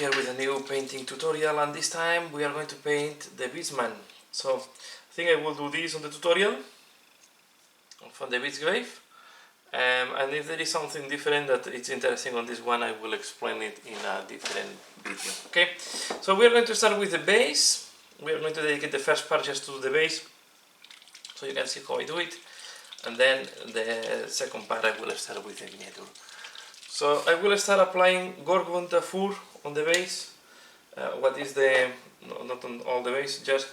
here with a new painting tutorial, and this time we are going to paint the Beastman. So I think I will do this on the tutorial from the Beastgrave, and if there is something different that it's interesting on this one, I will explain it in a different video. Okay, so we are going to start with the base. We are going to dedicate the first part just to the base, so you can see how I do it, and then the second part I will start with the miniature. So I will start applying Gorgonta fur on the base. What is the, no, not on all the base, just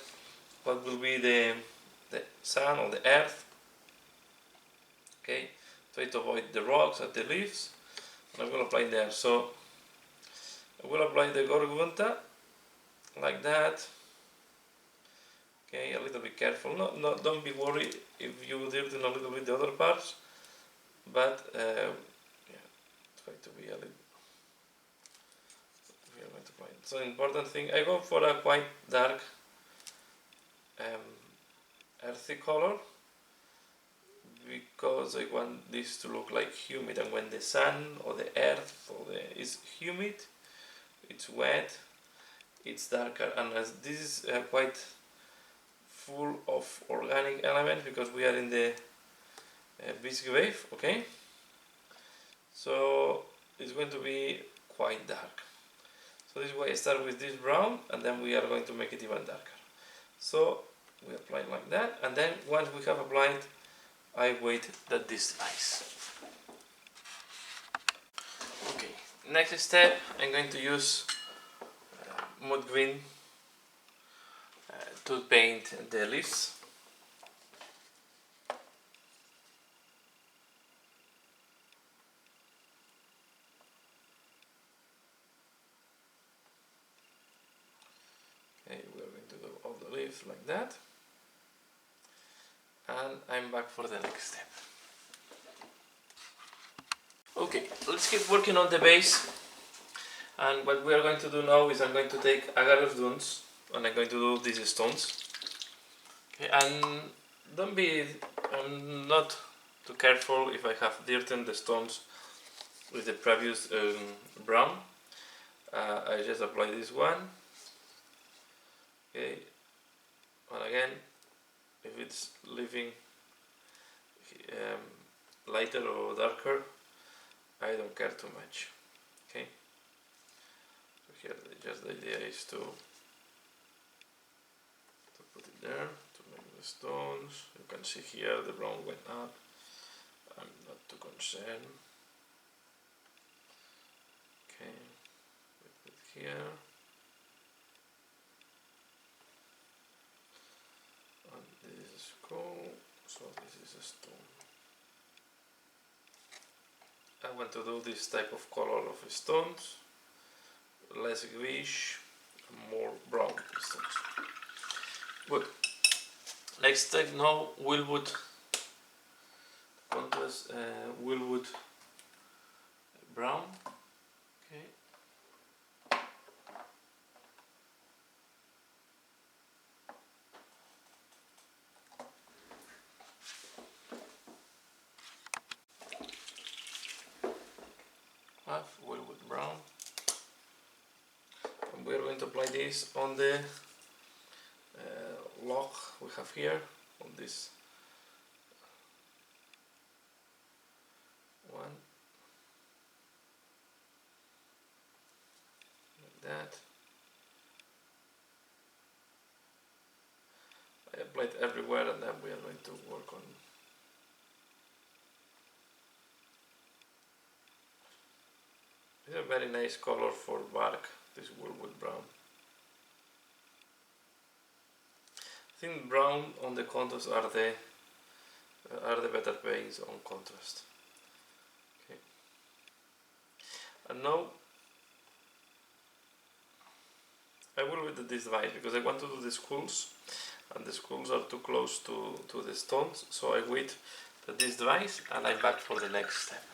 what will be the sun or the earth. Okay, try to avoid the rocks and the leaves. And I will apply there. So I will apply the Gorgonta like that. Okay, a little bit careful. No, don't be worried if you dirty a little bit the other parts, but try to be a little. We are going to apply. So important thing, I go for a quite dark, earthy color because I want this to look like humid, and when the sun or the earth is humid, it's wet, it's darker, and as this is quite full of organic elements because we are in the Beastgrave, okay? So it's going to be quite dark. So this is why I start with this brown, and then we are going to make it even darker. So we apply like that, and then once we have applied, I wait that this dries. Okay, next step, I'm going to use mud green to paint the leaves. Okay, we are going to do all the leaves like that, and I'm back for the next step. Okay, let's keep working on the base, and what we are going to do now is I'm going to take agar dunes and I'm going to do these stones. Okay, and don't be, I'm not too careful if I have dirtied the stones with the previous brown. I just apply this one. Okay, and again, if it's leaving lighter or darker, I don't care too much. Okay, so here just the idea is to put it there to make the stones. You can see here the brown went up. I'm not too concerned. Okay, we put here. And this is cool, so this is a stone. I want to do this type of color of stones, less greenish, more brown stones. Good. Next step now, Willwood contrast, Willwood brown. Okay. Willwood brown, and we are going to apply this on the log we have here, on this one, like that. I applied everywhere, and then we are going to work on. It's a very nice color for bark, this Willwood brown. I think brown on the contrast are the better paints on contrast. Okay. And now I will with this device because I want to do the skulls, and the skulls are too close to the stones, so I wait that this dries and I'm back for the next step.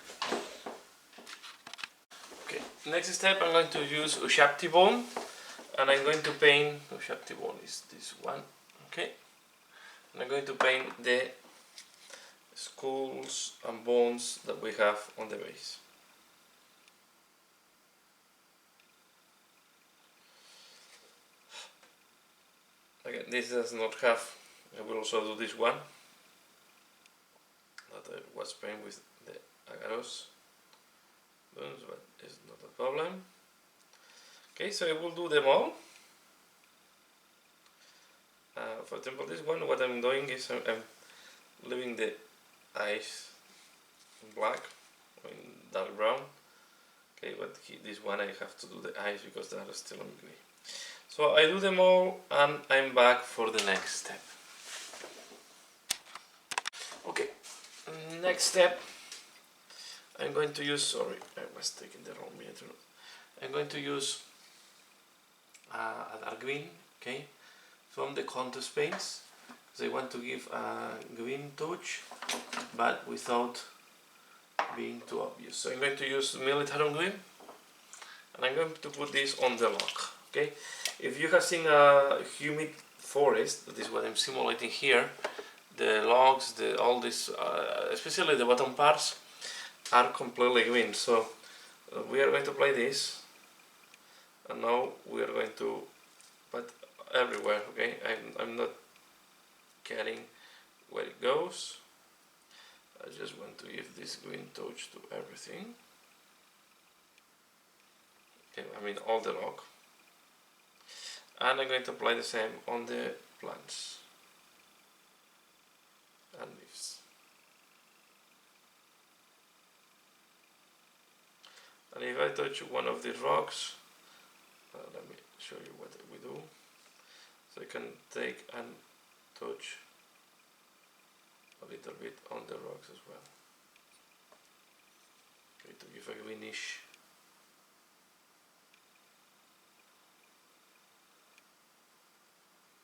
Okay, next step I'm going to use Ushapti bone, and I'm going to paint, Ushapti bone is this one, okay, and I'm going to paint the skulls and bones that we have on the base. Again, this does not have, I will also do this one that I was playing with the agaros, but it's not a problem. Okay, so I will do them all. For example, this one, what I'm doing is I'm leaving the eyes in black or in dark brown. Okay, but this one I have to do the eyes because they are still on grey. So I do them all and I'm back for the next step. Okay, next step, I'm going to use, sorry, I was taking the wrong miniature. I'm going to use a dark green, okay, from the contour paints. Because I want to give a green touch, but without being too obvious. So I'm going to use military green, and I'm going to put this on the lock. Okay, if you have seen a humid forest, that is what I'm simulating here, the logs, all this, especially the bottom parts, are completely green. So we are going to apply this, and now we are going to put everywhere. Okay, I'm not caring where it goes. I just want to give this green touch to everything. Okay, I mean all the log. And I'm going to apply the same on the plants and leaves. And if I touch one of these rocks, let me show you what we do. So I can take and touch a little bit on the rocks as well. Okay, to give a greenish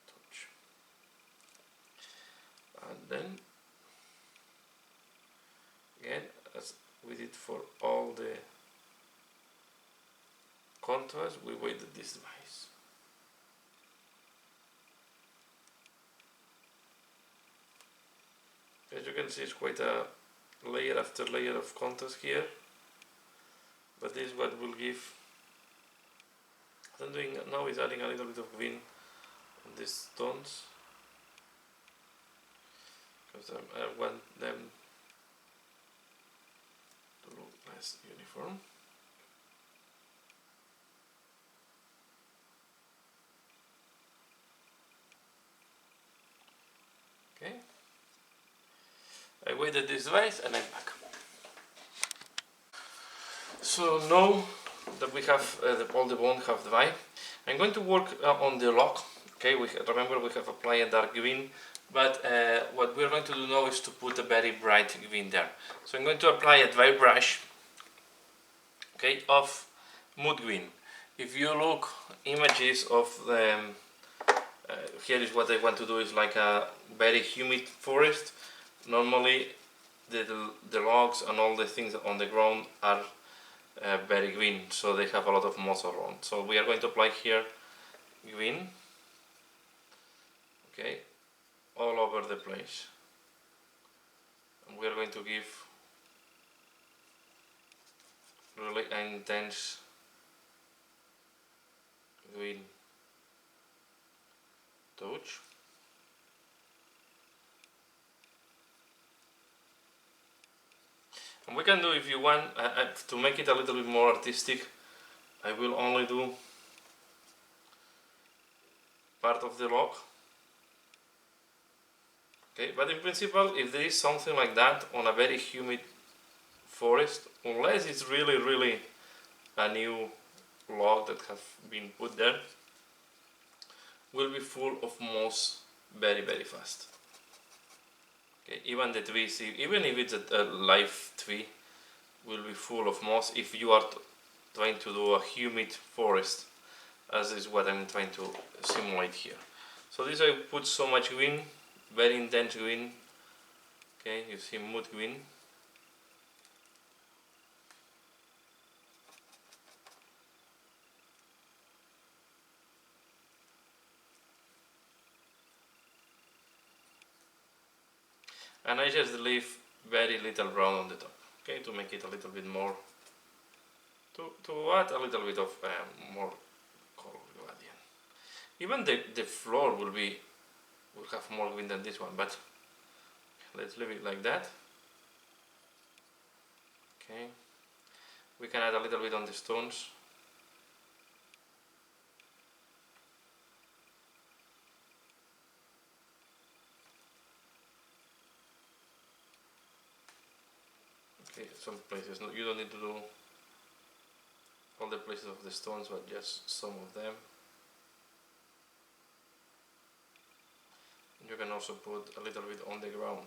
touch. And then, again, as we did for all the contours, we weighted this device. As you can see, it's quite a layer after layer of contours here, but this is what will give. What I'm doing now is adding a little bit of green on these stones, because I want them to look less uniform. Okay, I weighted this device and I'm back. So now that we have all the bone have dried, I'm going to work on the lock. Okay, remember we have applied a dark green, but what we're going to do now is to put a very bright green there. So I'm going to apply a dry brush, okay, of mood green. If you look images of the here is what I want to do, is like a very humid forest. Normally the logs and all the things on the ground are very green, so they have a lot of moss around. So we are going to apply here green, okay, all over the place, and we are going to give really intense green touch. And we can do, if you want, to make it a little bit more artistic, I will only do part of the log. Okay, but in principle, if there is something like that on a very humid forest, unless it's really a new log that has been put there, will be full of moss very fast. Okay, even the trees, even if it's a live tree, will be full of moss if you are trying to do a humid forest, as is what I'm trying to simulate here. So this I put so much green, very intense green. Okay, you see mood green. And I just leave very little brown on the top, okay, to make it a little bit more, to add a little bit of more color gradient. Even the floor will have more green than this one, but let's leave it like that. Okay, we can add a little bit on the stones. Okay, some places, you don't need to do all the places of the stones, but just some of them. You can also put a little bit on the ground.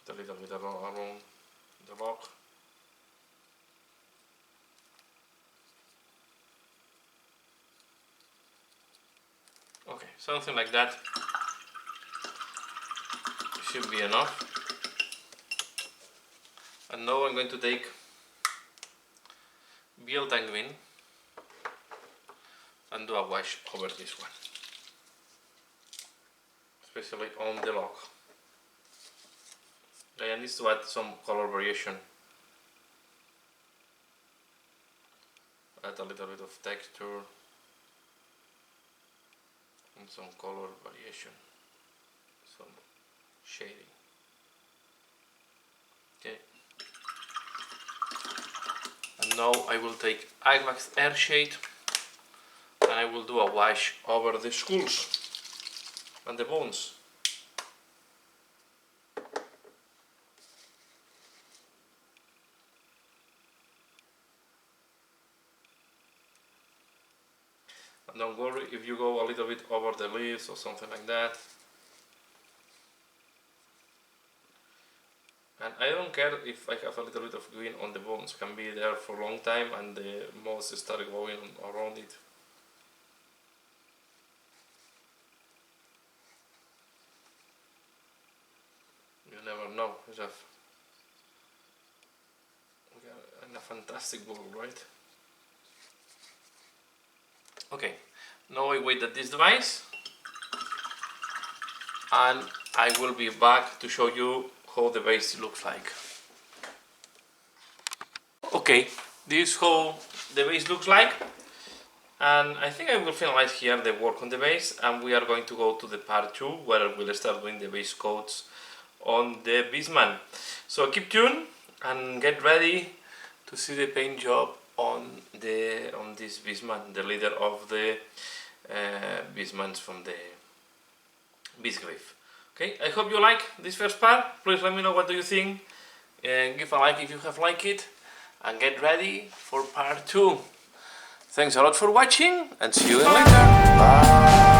A little bit around the rock. Okay, something like that should be enough. And now I'm going to take Build and Green and do a wash over this one, especially on the log. I need to add some color variation, add a little bit of texture and some color variation, some shading. Okay. And now I will take Imax Air Shade and I will do a wash over the skulls and the bones. And don't worry if you go a little bit over the leaves or something like that. And I don't care if I have a little bit of green on the bones, can be there for a long time and the moss start going around it. You never know. We are in a fantastic world, right? Okay, now I wait at this device and I will be back to show you how the base looks like. Okay, this is how the base looks like, and I think I will finalize here the work on the base and we are going to go to the part 2 where we'll start doing the base coats on the Beastman. So keep tuned and get ready to see the paint job on this Beastman, the leader of the Beastmans from the Beastgrave. Okay, I hope you like this first part. Please let me know what do you think. Give a like if you have liked it, and get ready for part 2. Thanks a lot for watching, and see you later. Bye.